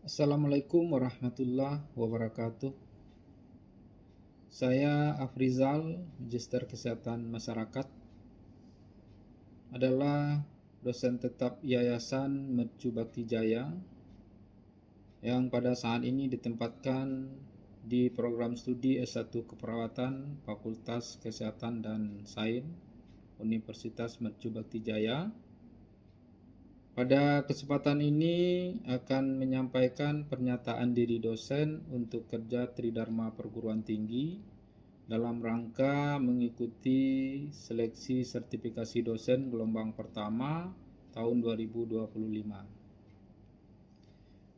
Assalamualaikum warahmatullahi wabarakatuh. Saya Afrizal, Magister Kesehatan Masyarakat, adalah dosen tetap Yayasan Mercu Bakti Jaya yang pada saat ini ditempatkan di program studi S1 Keperawatan Fakultas Kesehatan dan Sains Universitas Mercu Bakti Jaya. Pada kesempatan ini akan menyampaikan pernyataan diri dosen untuk kerja Tridharma Perguruan Tinggi dalam rangka mengikuti seleksi sertifikasi dosen gelombang pertama tahun 2025.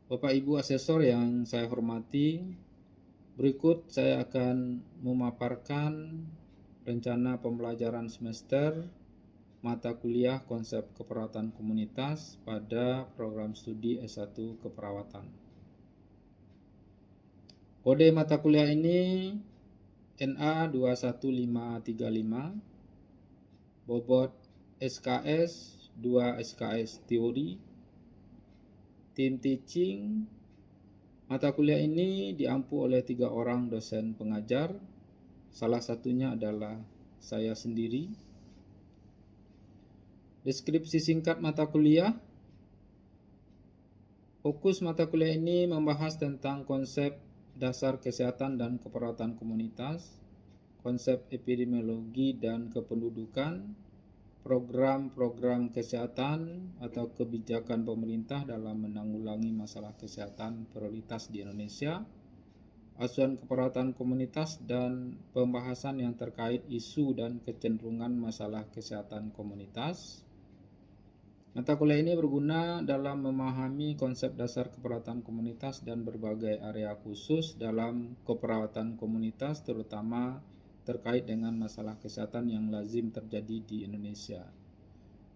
Bapak Ibu asesor yang saya hormati, berikut saya akan memaparkan rencana pembelajaran semester mata kuliah konsep keperawatan komunitas pada program studi S1 Keperawatan. Kode mata kuliah ini NA 21535, bobot SKS 2 SKS teori. Tim teaching mata kuliah ini diampu oleh 3 orang dosen pengajar, salah satunya adalah saya sendiri. Deskripsi singkat mata kuliah. Fokus mata kuliah ini membahas tentang konsep dasar kesehatan dan keperawatan komunitas, konsep epidemiologi dan kependudukan, program-program kesehatan atau kebijakan pemerintah dalam menanggulangi masalah kesehatan prioritas di Indonesia, asuhan keperawatan komunitas, dan pembahasan yang terkait isu dan kecenderungan masalah kesehatan komunitas. Mata kuliah ini berguna dalam memahami konsep dasar keperawatan komunitas dan berbagai area khusus dalam keperawatan komunitas, terutama terkait dengan masalah kesehatan yang lazim terjadi di Indonesia,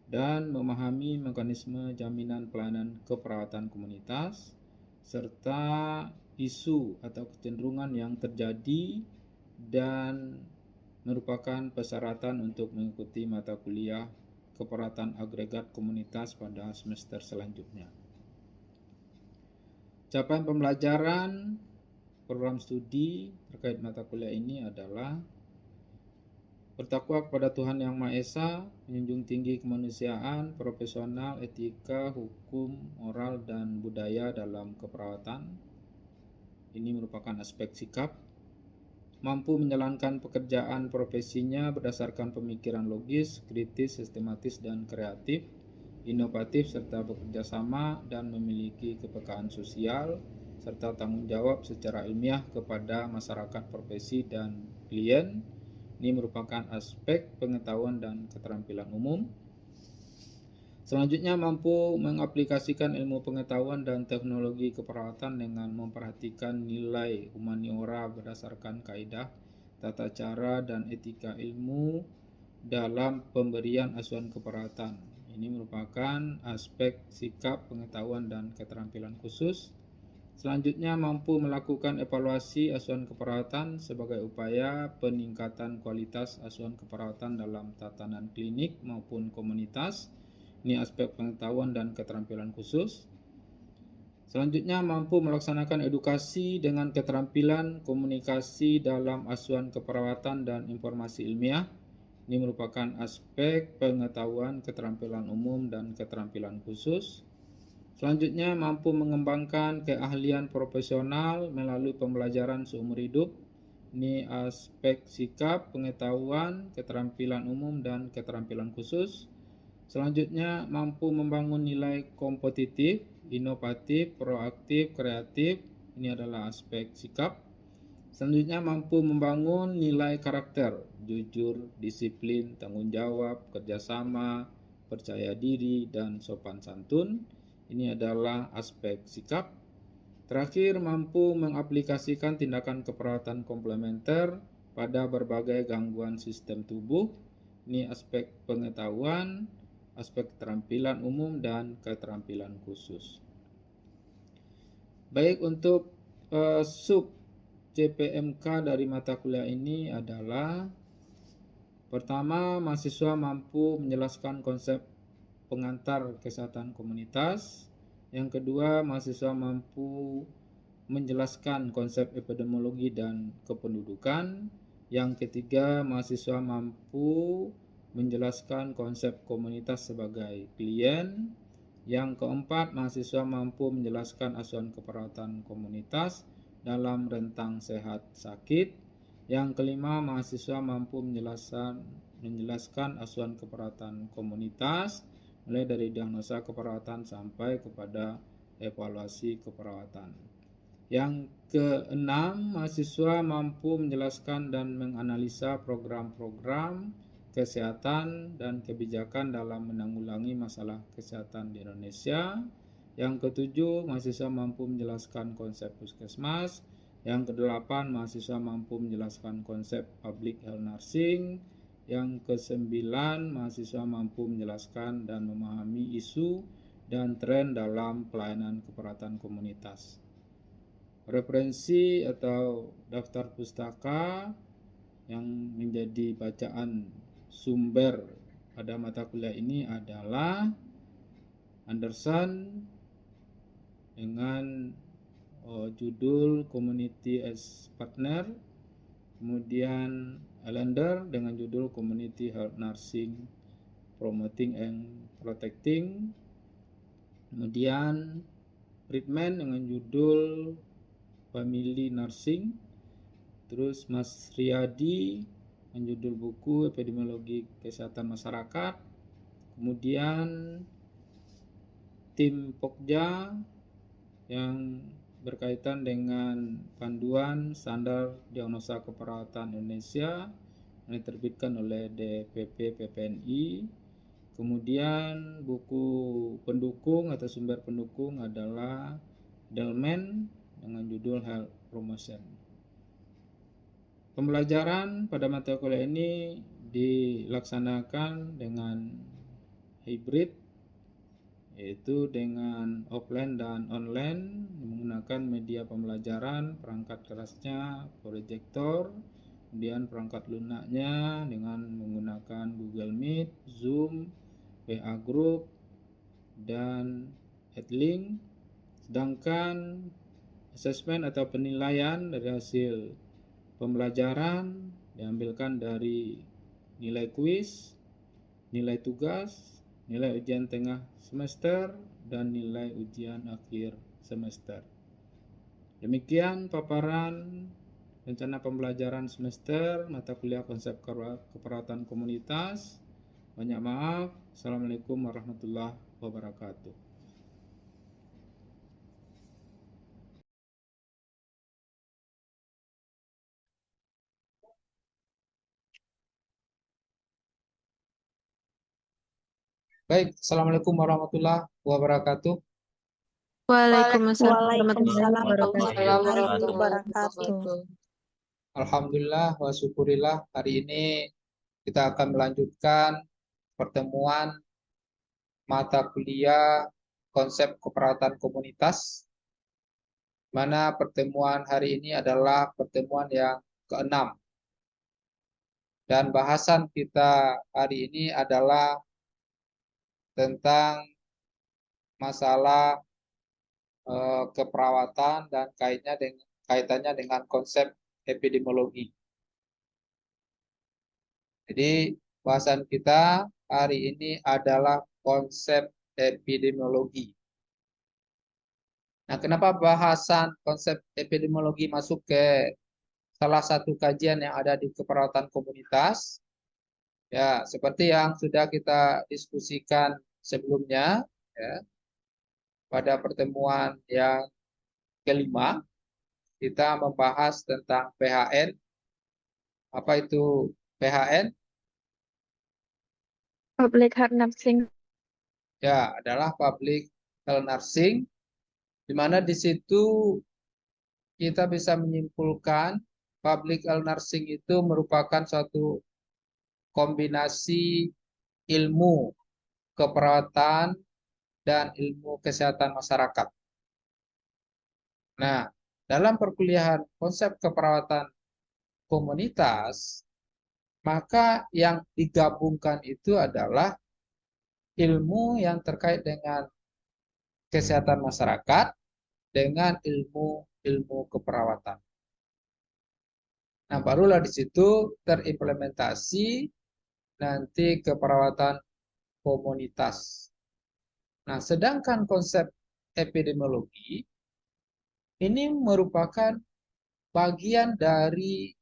dan memahami mekanisme jaminan pelayanan keperawatan komunitas, serta isu atau kecenderungan yang terjadi dan merupakan persyaratan untuk mengikuti mata kuliah keperawatan agregat komunitas pada semester selanjutnya. Capaian pembelajaran program studi terkait mata kuliah ini adalah bertakwa kepada Tuhan Yang Maha Esa, menjunjung tinggi kemanusiaan, profesional, etika, hukum, moral, dan budaya dalam keperawatan. Ini merupakan aspek sikap. Mampu menjalankan pekerjaan profesinya berdasarkan pemikiran logis, kritis, sistematis, dan kreatif, inovatif, serta bekerja sama dan memiliki kepekaan sosial, serta tanggung jawab secara ilmiah kepada masyarakat profesi dan klien. Ini merupakan aspek pengetahuan dan keterampilan umum. Selanjutnya, mampu mengaplikasikan ilmu pengetahuan dan teknologi keperawatan dengan memperhatikan nilai humaniora berdasarkan kaidah, tata cara, dan etika ilmu dalam pemberian asuhan keperawatan. Ini merupakan aspek sikap, pengetahuan, dan keterampilan khusus. Selanjutnya, mampu melakukan evaluasi asuhan keperawatan sebagai upaya peningkatan kualitas asuhan keperawatan dalam tatanan klinik maupun komunitas. Ini aspek pengetahuan dan keterampilan khusus. Selanjutnya, mampu melaksanakan edukasi dengan keterampilan komunikasi dalam asuhan keperawatan dan informasi ilmiah. Ini merupakan aspek pengetahuan, keterampilan umum, dan keterampilan khusus. Selanjutnya, mampu mengembangkan keahlian profesional melalui pembelajaran seumur hidup. Ini aspek sikap, pengetahuan, keterampilan umum, dan keterampilan khusus. Selanjutnya, mampu membangun nilai kompetitif, inovatif, proaktif, kreatif. Ini adalah aspek sikap. Selanjutnya, mampu membangun nilai karakter, jujur, disiplin, tanggung jawab, kerjasama, percaya diri, dan sopan santun. Ini adalah aspek sikap. Terakhir, mampu mengaplikasikan tindakan keperawatan komplementer pada berbagai gangguan sistem tubuh. Ini aspek pengetahuan, aspek keterampilan umum, dan keterampilan khusus. Baik, untuk sub CPMK dari mata kuliah ini adalah: pertama, mahasiswa mampu menjelaskan konsep pengantar kesehatan komunitas. Yang kedua, mahasiswa mampu menjelaskan konsep epidemiologi dan kependudukan. Yang ketiga, mahasiswa mampu menjelaskan konsep komunitas sebagai klien. Yang keempat, mahasiswa mampu menjelaskan asuhan keperawatan komunitas dalam rentang sehat sakit. Yang kelima, mahasiswa mampu menjelaskan asuhan keperawatan komunitas mulai dari diagnosa keperawatan sampai kepada evaluasi keperawatan. Yang keenam, mahasiswa mampu menjelaskan dan menganalisa program-program kesehatan dan kebijakan dalam menanggulangi masalah kesehatan di Indonesia. Yang ketujuh, mahasiswa mampu menjelaskan konsep puskesmas. Yang kedelapan, mahasiswa mampu menjelaskan konsep public health nursing. Yang kesembilan, mahasiswa mampu menjelaskan dan memahami isu dan tren dalam pelayanan keperawatan komunitas. Referensi atau daftar pustaka yang menjadi bacaan sumber pada mata kuliah ini adalah Anderson dengan judul Community as Partner, kemudian Allender dengan judul Community Health Nursing Promoting and Protecting, kemudian Friedman dengan judul Family Nursing, terus Mas Riyadi dengan judul buku Epidemiologi Kesehatan Masyarakat, kemudian tim Pokja yang berkaitan dengan panduan standar diagnosa keperawatan Indonesia yang diterbitkan oleh DPP PPNI. Kemudian buku pendukung atau sumber pendukung adalah Delman dengan judul Health Promotion. Pembelajaran pada mata kuliah ini dilaksanakan dengan hybrid, yaitu dengan offline dan online menggunakan media pembelajaran, perangkat kerasnya proyektor, kemudian perangkat lunaknya dengan menggunakan Google Meet, Zoom, WA Group, dan Headlink. Sedangkan asesmen atau penilaian dari hasil pembelajaran diambilkan dari nilai kuis, nilai tugas, nilai ujian tengah semester, dan nilai ujian akhir semester. Demikian paparan rencana pembelajaran semester mata kuliah konsep keperawatan komunitas. Banyak maaf. Assalamualaikum warahmatullahi wabarakatuh. Baik, Assalamualaikum warahmatullahi wabarakatuh. Waalaikumsalam warahmatullahi Waalaikumsalam wabarakatuh. warahmatullahi wabarakatuh. Alhamdulillah wa syukurillah, hari ini kita akan melanjutkan pertemuan mata kuliah konsep keperawatan komunitas, mana pertemuan hari ini adalah pertemuan yang keenam. Dan bahasan kita hari ini adalah tentang masalah keperawatan dan kaitannya dengan konsep epidemiologi. Jadi bahasan kita hari ini adalah konsep epidemiologi. Nah, kenapa bahasan konsep epidemiologi masuk ke salah satu kajian yang ada di keperawatan komunitas? Ya, seperti yang sudah kita diskusikan sebelumnya, ya, pada pertemuan yang kelima, kita membahas tentang PHN. Apa itu PHN? Public Health Nursing. Ya, adalah public health nursing, di mana di situ kita bisa menyimpulkan public health nursing itu merupakan suatu kombinasi ilmu keperawatan dan ilmu kesehatan masyarakat. Nah, dalam perkuliahan konsep keperawatan komunitas, maka yang digabungkan itu adalah ilmu yang terkait dengan kesehatan masyarakat dengan ilmu keperawatan. Nah, barulah di situ terimplementasi nanti keperawatan komunitas. Nah, sedangkan konsep epidemiologi ini merupakan bagian dari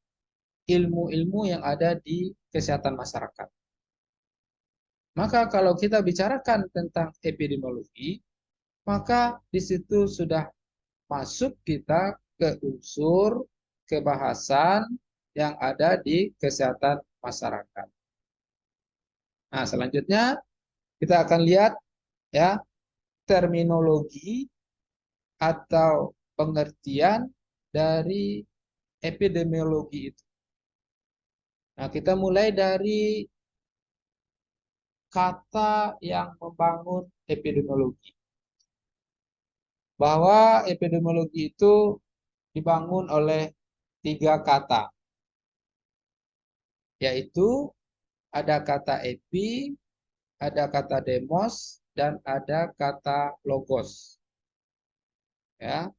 ilmu-ilmu yang ada di kesehatan masyarakat. Maka kalau kita bicarakan tentang epidemiologi, maka di situ sudah masuk kita ke unsur kebahasan yang ada di kesehatan masyarakat. Nah, selanjutnya kita akan lihat ya terminologi atau pengertian dari epidemiologi itu. Nah, kita mulai dari kata yang membangun epidemiologi. Bahwa epidemiologi itu dibangun oleh 3 kata, yaitu ada kata epi, ada kata demos, dan ada kata logos. Ya.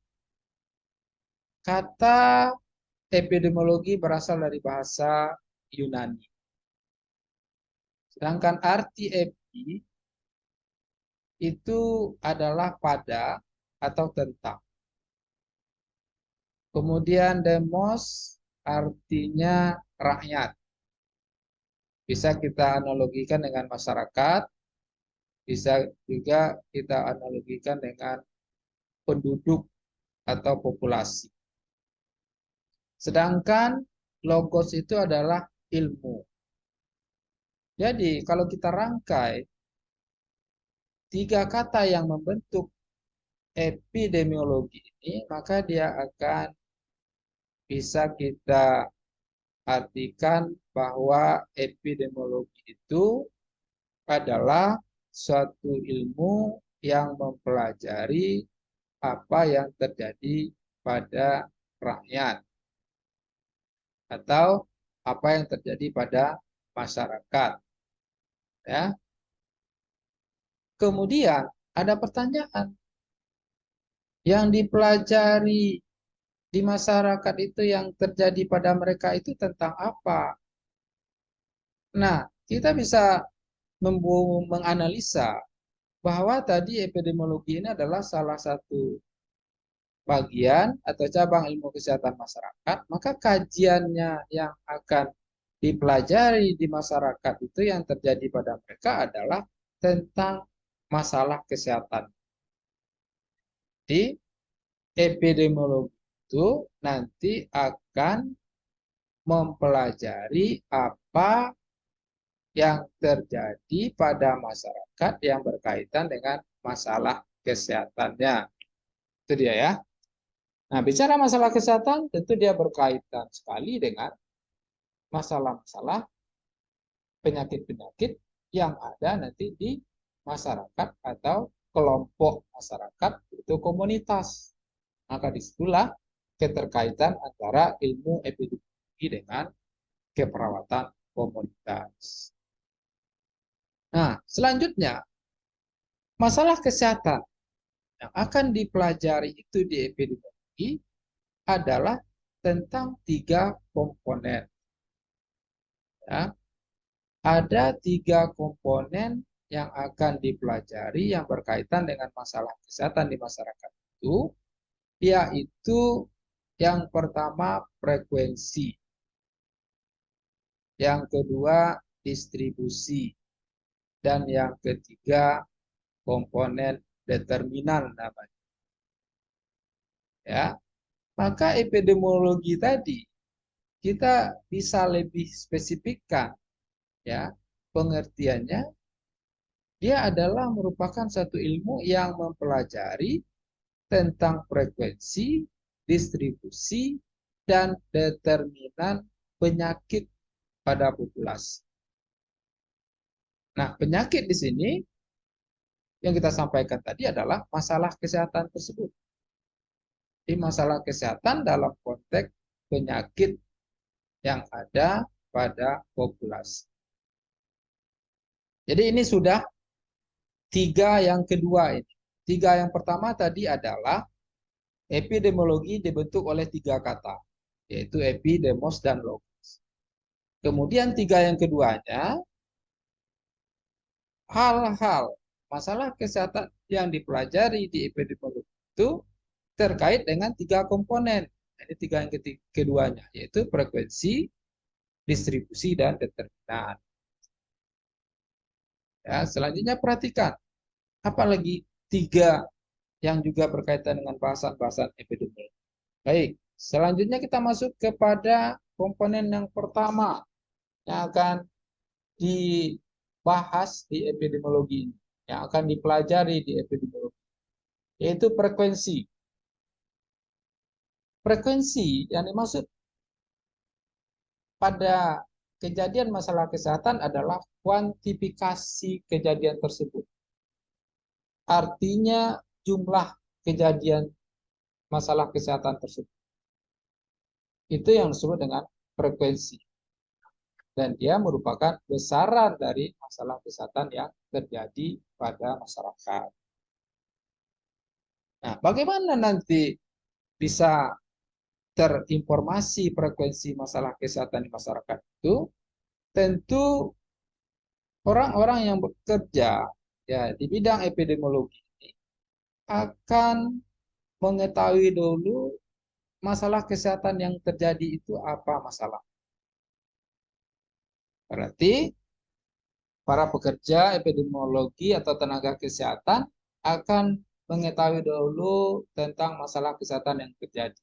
Kata epidemiologi berasal dari bahasa Yunani. Sedangkan arti epi itu adalah pada atau tentang. Kemudian demos artinya rakyat. Bisa kita analogikan dengan masyarakat, bisa juga kita analogikan dengan penduduk atau populasi. Sedangkan logos itu adalah ilmu. Jadi kalau kita rangkai 3 kata yang membentuk epidemiologi ini, maka dia akan bisa kita artikan bahwa epidemiologi itu adalah suatu ilmu yang mempelajari apa yang terjadi pada rakyat atau apa yang terjadi pada masyarakat. Ya. Kemudian ada pertanyaan, yang dipelajari di masyarakat itu yang terjadi pada mereka itu tentang apa? Nah, kita bisa menganalisa bahwa tadi epidemiologi ini adalah salah satu bagian atau cabang ilmu kesehatan masyarakat, maka kajiannya yang akan dipelajari di masyarakat itu yang terjadi pada mereka adalah tentang masalah kesehatan. Di epidemiologi itu nanti akan mempelajari apa yang terjadi pada masyarakat yang berkaitan dengan masalah kesehatannya. Itu dia ya. Nah, bicara masalah kesehatan tentu dia berkaitan sekali dengan masalah-masalah penyakit-penyakit yang ada nanti di masyarakat atau kelompok masyarakat, itu komunitas. Maka disitulah keterkaitan antara ilmu epidemiologi dengan keperawatan komunitas. Nah, selanjutnya masalah kesehatan yang akan dipelajari itu di epidemiologi adalah tentang 3 komponen. Ya. Ada 3 komponen yang akan dipelajari yang berkaitan dengan masalah kesehatan di masyarakat itu, yaitu yang pertama frekuensi, yang kedua distribusi, dan yang ketiga komponen determinan namanya. Ya, maka epidemiologi tadi kita bisa lebih spesifikkan ya pengertiannya. Dia adalah merupakan satu ilmu yang mempelajari tentang frekuensi, distribusi, dan determinan penyakit pada populasi. Nah, penyakit di sini yang kita sampaikan tadi adalah masalah kesehatan tersebut. Di masalah kesehatan dalam konteks penyakit yang ada pada populasi. Jadi ini sudah 3 yang kedua ini. tiga yang pertama tadi adalah epidemiologi dibentuk oleh tiga kata, yaitu epi, demos, dan logos. Kemudian tiga yang keduanya, hal-hal masalah kesehatan yang dipelajari di epidemiologi itu terkait dengan tiga komponen. Ini tiga yang keduanya, yaitu frekuensi, distribusi, dan determinan. Ya, selanjutnya perhatikan, apalagi tiga yang juga berkaitan dengan bahasan-bahasan epidemiologi. Baik, selanjutnya kita masuk kepada komponen yang pertama yang akan dibahas di epidemiologi ini, yang akan dipelajari di epidemiologi, yaitu frekuensi. Frekuensi yang dimaksud pada kejadian masalah kesehatan adalah kuantifikasi kejadian tersebut. Artinya jumlah kejadian masalah kesehatan tersebut. Itu yang disebut dengan frekuensi. Dan dia merupakan besaran dari masalah kesehatan yang terjadi pada masyarakat. Nah, bagaimana nanti bisa terinformasi frekuensi masalah kesehatan di masyarakat itu? Tentu orang-orang yang bekerja ya di bidang epidemiologi ini akan mengetahui dulu masalah kesehatan yang terjadi itu apa masalah. Berarti para pekerja epidemiologi atau tenaga kesehatan akan mengetahui dulu tentang masalah kesehatan yang terjadi.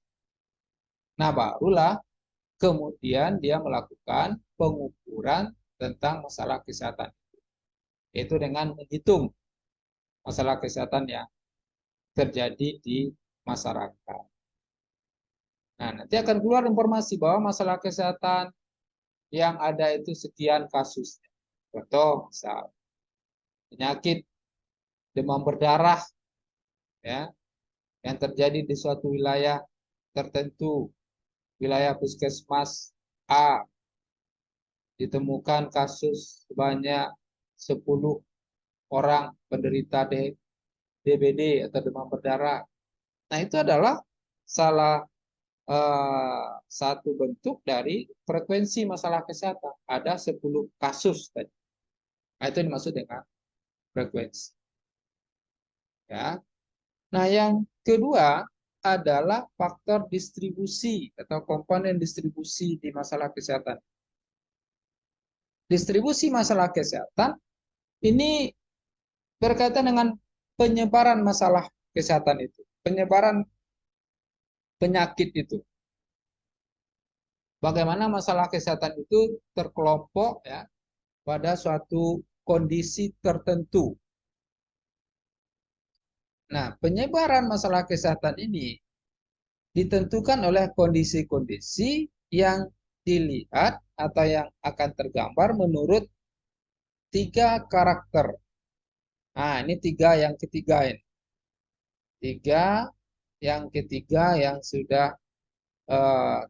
Nah, barulah kemudian dia melakukan pengukuran tentang masalah kesehatan, yaitu dengan menghitung masalah kesehatan yang terjadi di masyarakat. Nah, nanti akan keluar informasi bahwa masalah kesehatan yang ada itu sekian kasusnya. Contoh, misal penyakit demam berdarah ya, yang terjadi di suatu wilayah tertentu, wilayah puskesmas A, ditemukan kasus sebanyak 10 orang penderita DBD atau demam berdarah. Nah, itu adalah salah satu bentuk dari frekuensi masalah kesehatan. Ada 10 kasus tadi. Nah, itu dimaksud dengan frekuensi. Ya. Nah, yang kedua adalah faktor distribusi atau komponen distribusi di masalah kesehatan. Distribusi masalah kesehatan ini berkaitan dengan penyebaran masalah kesehatan itu, penyebaran penyakit itu. Bagaimana masalah kesehatan itu terkelompok ya pada suatu kondisi tertentu. Nah, penyebaran masalah kesehatan ini ditentukan oleh kondisi-kondisi yang dilihat atau yang akan tergambar menurut tiga karakter. Nah, ini tiga yang ketiga ini. Tiga yang ketiga yang sudah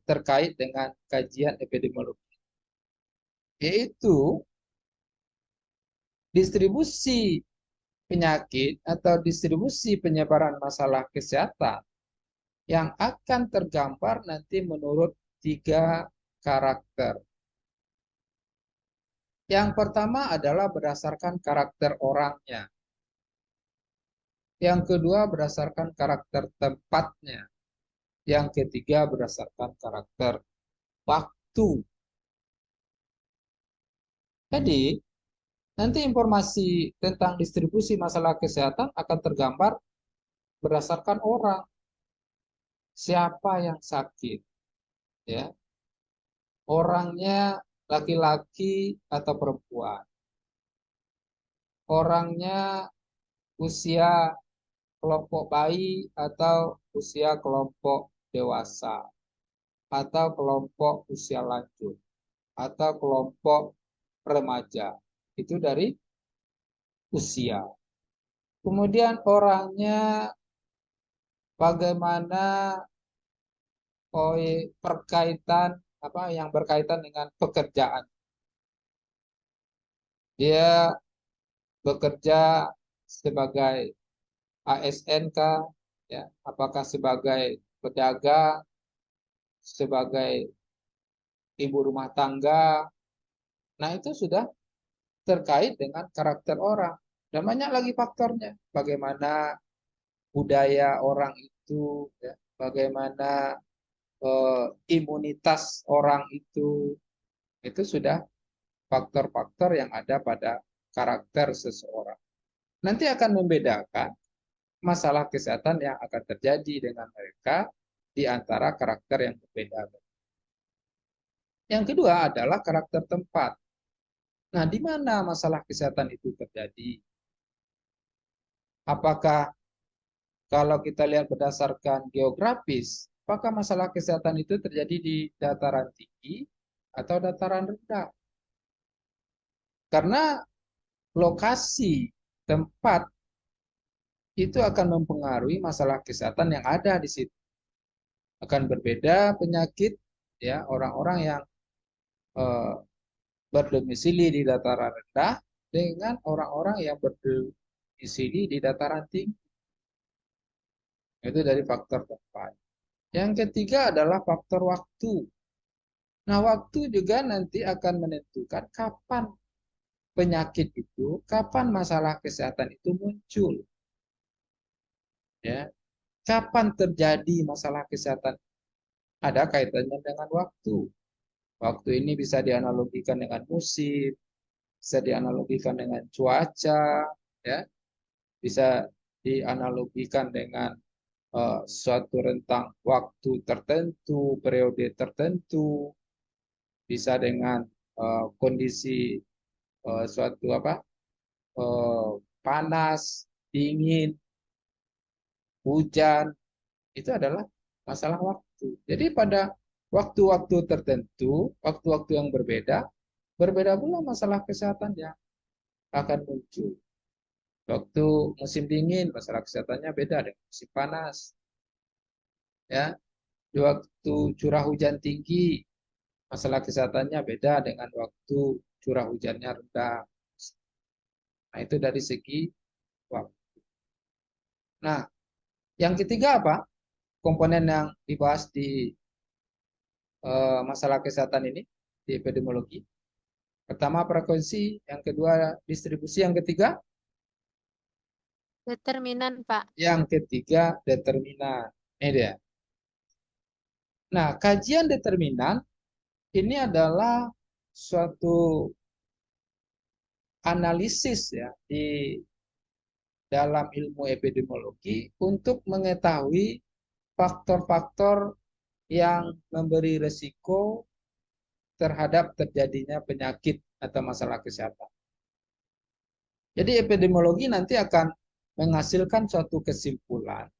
terkait dengan kajian epidemiologi, yaitu distribusi penyakit atau distribusi penyebaran masalah kesehatan yang akan tergambar nanti menurut tiga karakter. Yang pertama adalah berdasarkan karakter orangnya. Yang kedua berdasarkan karakter tempatnya. Yang ketiga berdasarkan karakter waktu. Jadi, nanti informasi tentang distribusi masalah kesehatan akan tergambar berdasarkan orang. Siapa yang sakit? Ya. Orangnya laki-laki atau perempuan. Orangnya usia kelompok bayi atau usia kelompok dewasa. Atau kelompok usia lanjut. Atau kelompok remaja. Itu dari usia. Kemudian orangnya bagaimana perkaitan yang berkaitan dengan pekerjaan. Dia bekerja sebagai ASN kah, ya, apakah sebagai pedagang, sebagai ibu rumah tangga. Nah, itu sudah terkait dengan karakter orang. Dan banyak lagi faktornya. Bagaimana budaya orang itu, ya, bagaimana imunitas orang itu sudah faktor-faktor yang ada pada karakter seseorang. Nanti akan membedakan masalah kesehatan yang akan terjadi dengan mereka di antara karakter yang berbeda. Yang kedua adalah karakter tempat. Nah, di mana masalah kesehatan itu terjadi? Apakah kalau kita lihat berdasarkan geografis, apakah masalah kesehatan itu terjadi di dataran tinggi atau dataran rendah? Karena lokasi tempat itu akan mempengaruhi masalah kesehatan yang ada di situ. Akan berbeda penyakit, ya, orang-orang yang eh, berdomisili di dataran rendah dengan orang-orang yang berdomisili di dataran tinggi. Itu dari faktor tempat. Yang ketiga adalah faktor waktu. Nah, waktu juga nanti akan menentukan kapan penyakit itu, kapan masalah kesehatan itu muncul. Ya, kapan terjadi masalah kesehatan? Ada kaitannya dengan waktu. Waktu ini bisa dianalogikan dengan musim, bisa dianalogikan dengan cuaca, ya, bisa dianalogikan dengan suatu rentang waktu tertentu, periode tertentu, bisa dengan kondisi suatu panas, dingin, hujan, itu adalah masalah waktu. Jadi pada waktu-waktu tertentu, waktu-waktu yang berbeda, berbeda pula masalah kesehatan yang akan muncul. Waktu musim dingin, masalah kesehatannya beda dengan musim panas. Ya, di waktu curah hujan tinggi, masalah kesehatannya beda dengan waktu curah hujannya rendah. Nah, itu dari segi waktu. Nah, yang ketiga apa? Komponen yang dibahas di masalah kesehatan ini, di epidemiologi. Pertama frekuensi, yang kedua distribusi, yang ketiga? Determinan, Pak. Yang ketiga determinan. Ini dia. Nah, kajian determinan ini adalah suatu analisis, ya, di dalam ilmu epidemiologi untuk mengetahui faktor-faktor yang memberi resiko terhadap terjadinya penyakit atau masalah kesehatan. Jadi epidemiologi nanti akan menghasilkan suatu kesimpulan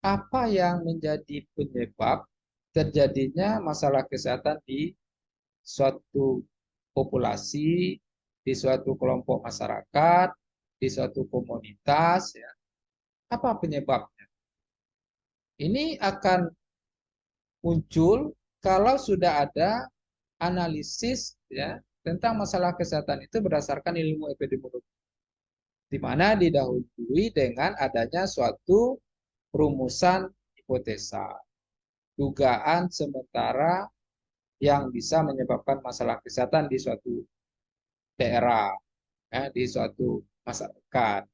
apa yang menjadi penyebab terjadinya masalah kesehatan di suatu populasi, di suatu kelompok masyarakat, di suatu komunitas, ya. Apa penyebabnya? Ini akan muncul kalau sudah ada analisis, ya, tentang masalah kesehatan itu berdasarkan ilmu epidemiologi, di mana didahului dengan adanya suatu rumusan hipotesa, dugaan sementara yang bisa menyebabkan masalah kesehatan di suatu daerah, ya, di suatu masyarakat.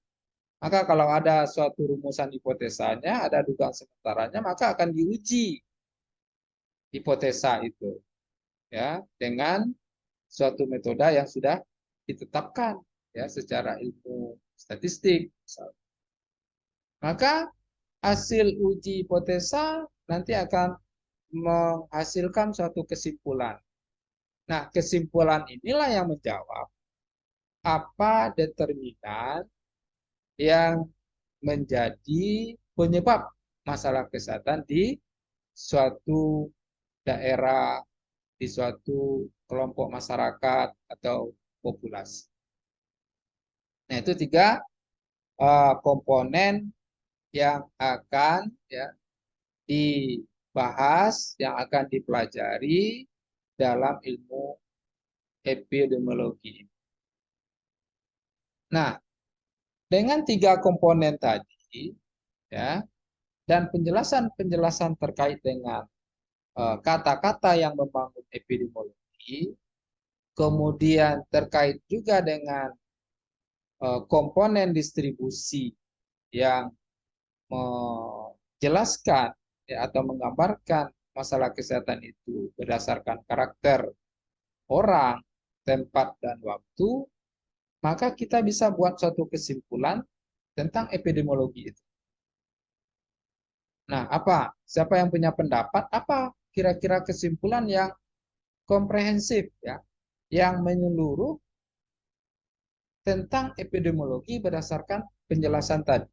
Maka kalau ada suatu rumusan hipotesanya, ada dugaan sementaranya, maka akan diuji hipotesa itu, ya, dengan suatu metode yang sudah ditetapkan, ya, secara ilmu statistik. Maka hasil uji hipotesa nanti akan menghasilkan suatu kesimpulan. Nah, kesimpulan inilah yang menjawab apa determinan yang menjadi penyebab masalah kesehatan di suatu daerah, di suatu kelompok masyarakat atau populasi. Nah, itu tiga komponen yang akan, ya, dibahas, yang akan dipelajari dalam ilmu epidemiologi. Nah, dengan tiga komponen tadi, epidemiologi, ya, dan penjelasan-penjelasan terkait dengan kata-kata yang membangun epidemiologi, kemudian terkait juga dengan komponen distribusi yang menjelaskan ya, atau menggambarkan masalah kesehatan itu berdasarkan karakter orang, tempat, dan waktu, maka kita bisa buat suatu kesimpulan tentang epidemiologi itu. Nah, apa? Siapa yang punya pendapat? Apa kira-kira kesimpulan yang komprehensif ya, yang menyeluruh tentang epidemiologi berdasarkan penjelasan tadi?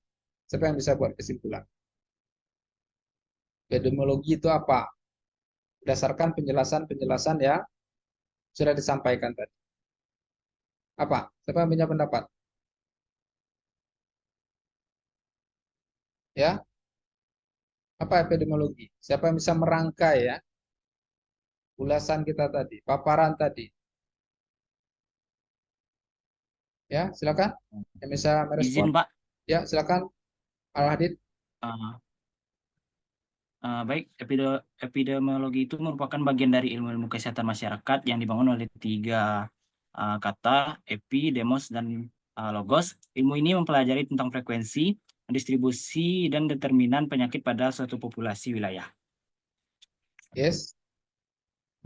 Siapa yang bisa buat kesimpulan? Epidemiologi itu apa? Berdasarkan penjelasan-penjelasan yang sudah disampaikan tadi. Apa? Siapa yang punya pendapat? Ya, apa epidemiologi? Siapa yang bisa merangkai ya ulasan kita tadi, paparan tadi? Ya, silakan. Yang bisa merespon. Izin Pak. Ya, silakan. Al-Hadid. Uh, Baik, epidemiologi itu merupakan bagian dari ilmu-ilmu kesehatan masyarakat yang dibangun oleh tiga kata, epi, demos, dan logos. Ilmu ini mempelajari tentang frekuensi, distribusi, dan determinan penyakit pada suatu populasi wilayah. Yes.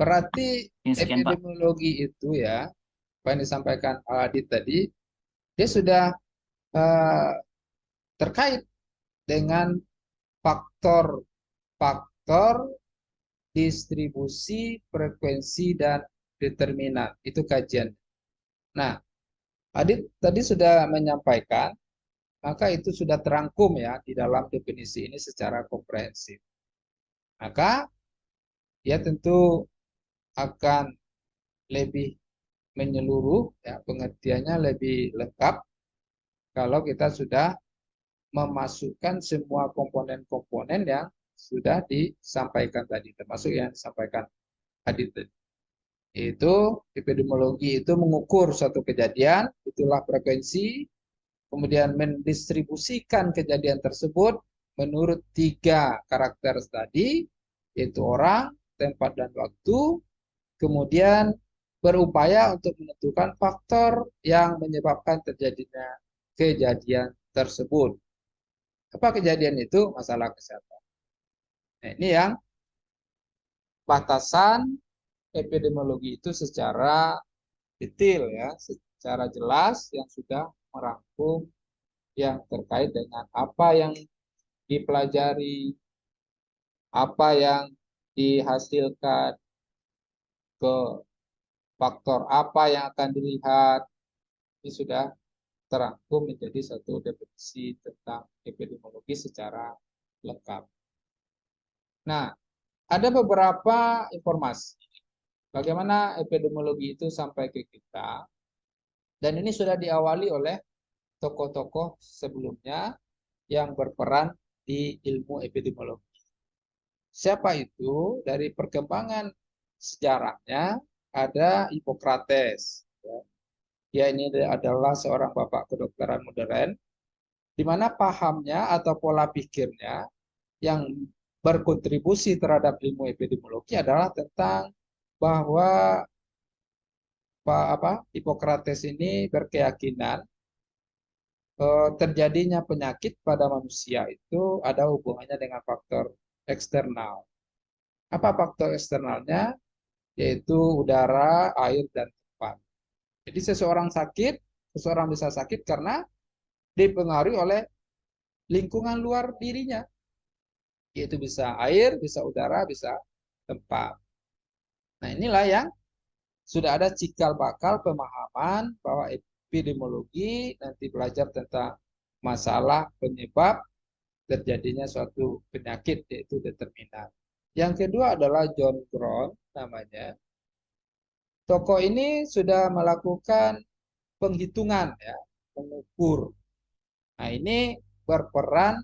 Berarti Sekian, Pak. epidemiologi itu ya, apa yang disampaikan Al-Hadid tadi, dia sudah terkait dengan faktor distribusi, frekuensi, dan determinan. Itu kajian. Nah, Adit tadi sudah menyampaikan, maka itu sudah terangkum ya di dalam definisi ini secara komprehensif. Maka dia tentu akan lebih menyeluruh, ya, pengertiannya lebih lengkap kalau kita sudah memasukkan semua komponen-komponen yang sudah disampaikan tadi, termasuk yang disampaikan Adit tadi. Itu epidemiologi itu mengukur suatu kejadian, itulah frekuensi, kemudian mendistribusikan kejadian tersebut menurut tiga karakter tadi, yaitu orang, tempat, dan waktu, kemudian berupaya untuk menentukan faktor yang menyebabkan terjadinya kejadian tersebut. Apa kejadian itu? Masalah kesehatan. Nah, ini yang batasan epidemiologi itu secara detail ya, secara jelas yang sudah merangkum yang terkait dengan apa yang dipelajari, apa yang dihasilkan, ke faktor apa yang akan dilihat, ini sudah terangkum menjadi satu definisi tentang epidemiologi secara lengkap. Nah, ada beberapa informasi bagaimana epidemiologi itu sampai ke kita, dan ini sudah diawali oleh tokoh-tokoh sebelumnya yang berperan di ilmu epidemiologi. Siapa itu? Dari perkembangan sejarahnya ada Hippocrates. Dia ini adalah seorang bapak kedokteran modern, di mana pahamnya atau pola pikirnya yang berkontribusi terhadap ilmu epidemiologi adalah tentang bahwa Hippocrates ini berkeyakinan terjadinya penyakit pada manusia itu ada hubungannya dengan faktor eksternal. Apa faktor eksternalnya? Yaitu udara, air, dan tempat. Jadi seseorang bisa sakit karena dipengaruhi oleh lingkungan luar dirinya. Yaitu bisa air, bisa udara, bisa tempat. Nah, inilah yang sudah ada cikal bakal pemahaman bahwa epidemiologi nanti belajar tentang masalah penyebab terjadinya suatu penyakit, yaitu determinan. Yang kedua adalah John Brown namanya. Tokoh ini sudah melakukan penghitungan ya, mengukur. Nah, ini berperan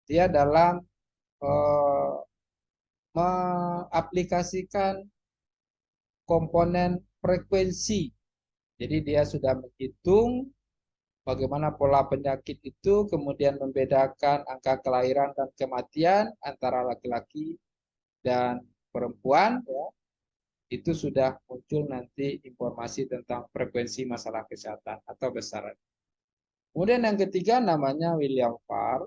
dia dalam mengaplikasikan komponen frekuensi. Jadi dia sudah menghitung bagaimana pola penyakit itu, kemudian membedakan angka kelahiran dan kematian antara laki-laki dan perempuan, ya, itu sudah muncul nanti informasi tentang frekuensi masalah kesehatan atau besaran. Kemudian yang ketiga namanya William Farr.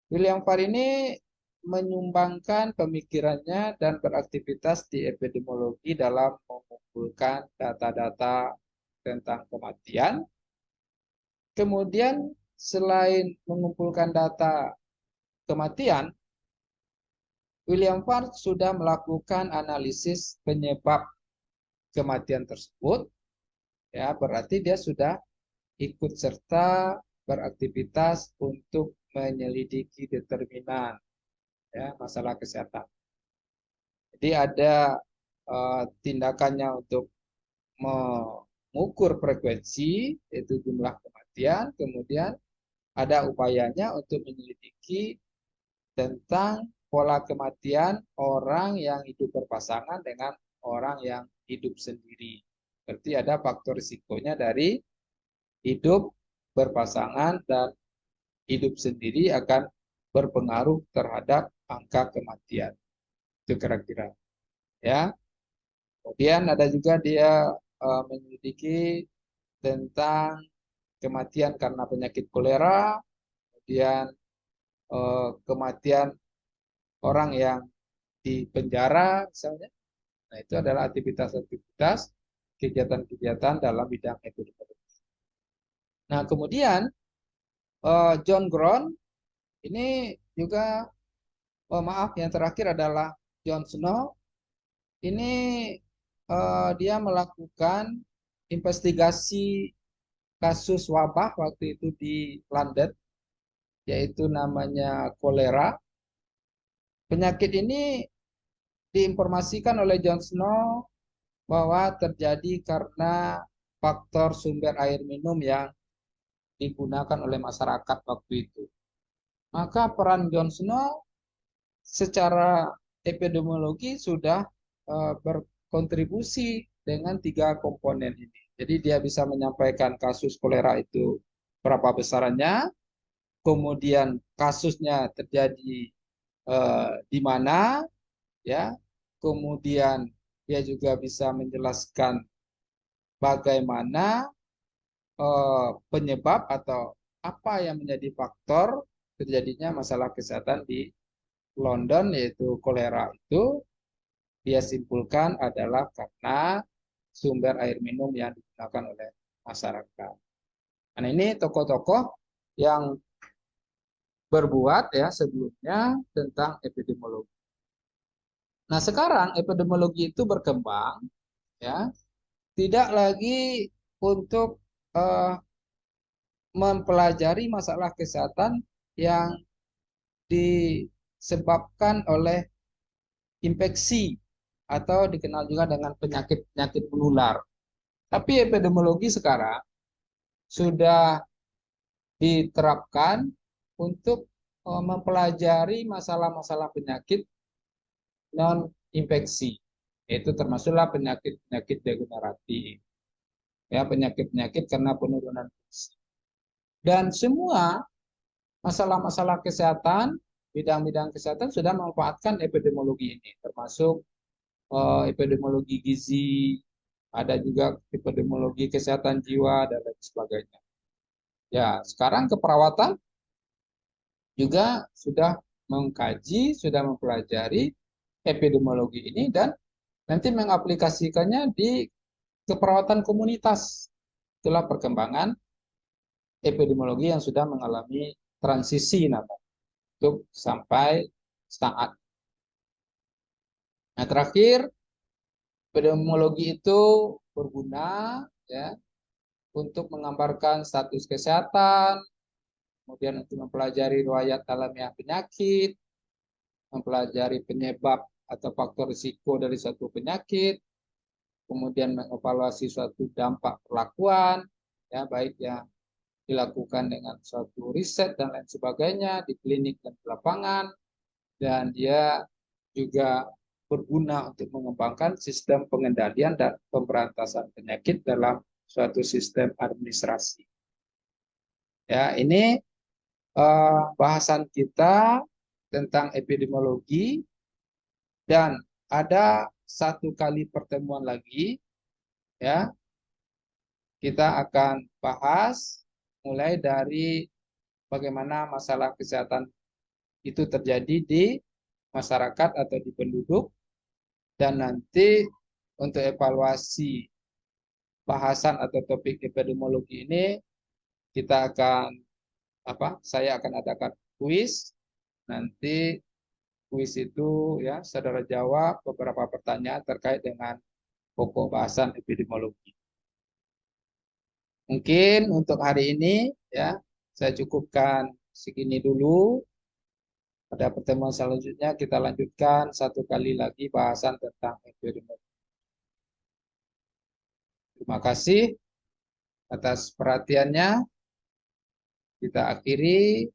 William Farr ini menyumbangkan pemikirannya dan beraktivitas di epidemiologi dalam mengumpulkan data-data tentang kematian. Kemudian selain mengumpulkan data kematian, William Farr sudah melakukan analisis penyebab kematian tersebut. Ya, berarti dia sudah ikut serta beraktivitas untuk menyelidiki determinan, ya, masalah kesehatan. Jadi ada tindakannya untuk mengukur frekuensi, yaitu jumlah kematian, kemudian ada upayanya untuk menyelidiki tentang pola kematian orang yang hidup berpasangan dengan orang yang hidup sendiri. Berarti ada faktor risikonya dari hidup berpasangan dan hidup sendiri akan berpengaruh terhadap angka kematian. Itu kira-kira. Ya. Kemudian ada juga dia menyelidiki tentang kematian karena penyakit kolera, kemudian kematian orang yang di penjara misalnya. Nah, itu adalah aktivitas-aktivitas kegiatan-kegiatan dalam bidang epidemiologi. Nah, kemudian John Gron ini juga, maaf, yang terakhir adalah John Snow. Ini dia melakukan investigasi kasus wabah waktu itu di London, yaitu namanya kolera. Penyakit ini diinformasikan oleh John Snow bahwa terjadi karena faktor sumber air minum yang digunakan oleh masyarakat waktu itu. Maka peran John Snow secara epidemiologi sudah berkontribusi dengan 3 komponen ini. Jadi dia bisa menyampaikan kasus kolera itu berapa besarannya, kemudian kasusnya terjadi di mana, ya, kemudian dia juga bisa menjelaskan bagaimana penyebab atau apa yang menjadi faktor terjadinya masalah kesehatan di London, yaitu kolera itu dia simpulkan adalah karena sumber air minum yang digunakan oleh masyarakat. Nah, ini tokoh-tokoh yang berbuat, ya, sebelumnya tentang epidemiologi. Nah, sekarang epidemiologi itu berkembang, ya, tidak lagi untuk mempelajari masalah kesehatan yang disebabkan oleh infeksi atau dikenal juga dengan penyakit-penyakit menular. Tapi epidemiologi sekarang sudah diterapkan untuk mempelajari masalah-masalah penyakit non-infeksi, yaitu termasuklah penyakit-penyakit degeneratif, ya, penyakit-penyakit karena penurunan fungsi. Dan semua masalah-masalah kesehatan, bidang-bidang kesehatan sudah memanfaatkan epidemiologi ini, termasuk epidemiologi gizi, ada juga epidemiologi kesehatan jiwa, dan lain sebagainya. Ya, sekarang keperawatan juga sudah mengkaji, sudah mempelajari epidemiologi ini dan nanti mengaplikasikannya di keperawatan komunitas. Itulah perkembangan epidemiologi yang sudah mengalami transisi untuk sampai saat. Nah, terakhir, epidemiologi itu berguna, ya, untuk menggambarkan status kesehatan, kemudian untuk mempelajari riwayat alamiah penyakit, mempelajari penyebab atau faktor risiko dari suatu penyakit, kemudian mengevaluasi suatu dampak perlakuan, ya, baik yang dilakukan dengan suatu riset dan lain sebagainya di klinik dan di lapangan, dan dia juga berguna untuk mengembangkan sistem pengendalian dan pemberantasan penyakit dalam suatu sistem administrasi. Ya, ini bahasan kita tentang epidemiologi, dan ada satu kali pertemuan lagi, ya, kita akan bahas mulai dari bagaimana masalah kesehatan itu terjadi di masyarakat atau di penduduk, dan nanti untuk evaluasi bahasan atau topik epidemiologi ini kita akan saya akan adakan kuis. Nanti kuis itu ya saudara jawab beberapa pertanyaan terkait dengan pokok bahasan epidemiologi. Mungkin untuk hari ini ya saya cukupkan segini dulu. Pada pertemuan selanjutnya kita lanjutkan satu kali lagi bahasan tentang epidemiologi. Terima kasih atas perhatiannya. Kita akhiri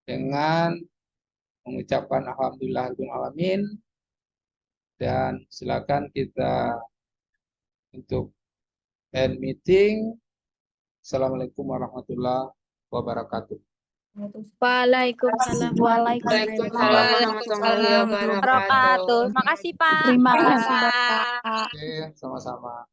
dengan mengucapkan alhamdulillahirrahmanirrahim, dan silakan kita untuk end meeting. Assalamualaikum warahmatullahi wabarakatuh. Waalaikumsalam Waalaikumsalam warahmatullahi wabarakatuh. Makasih, Pak. Terima kasih, Bapak. Oke, sama-sama.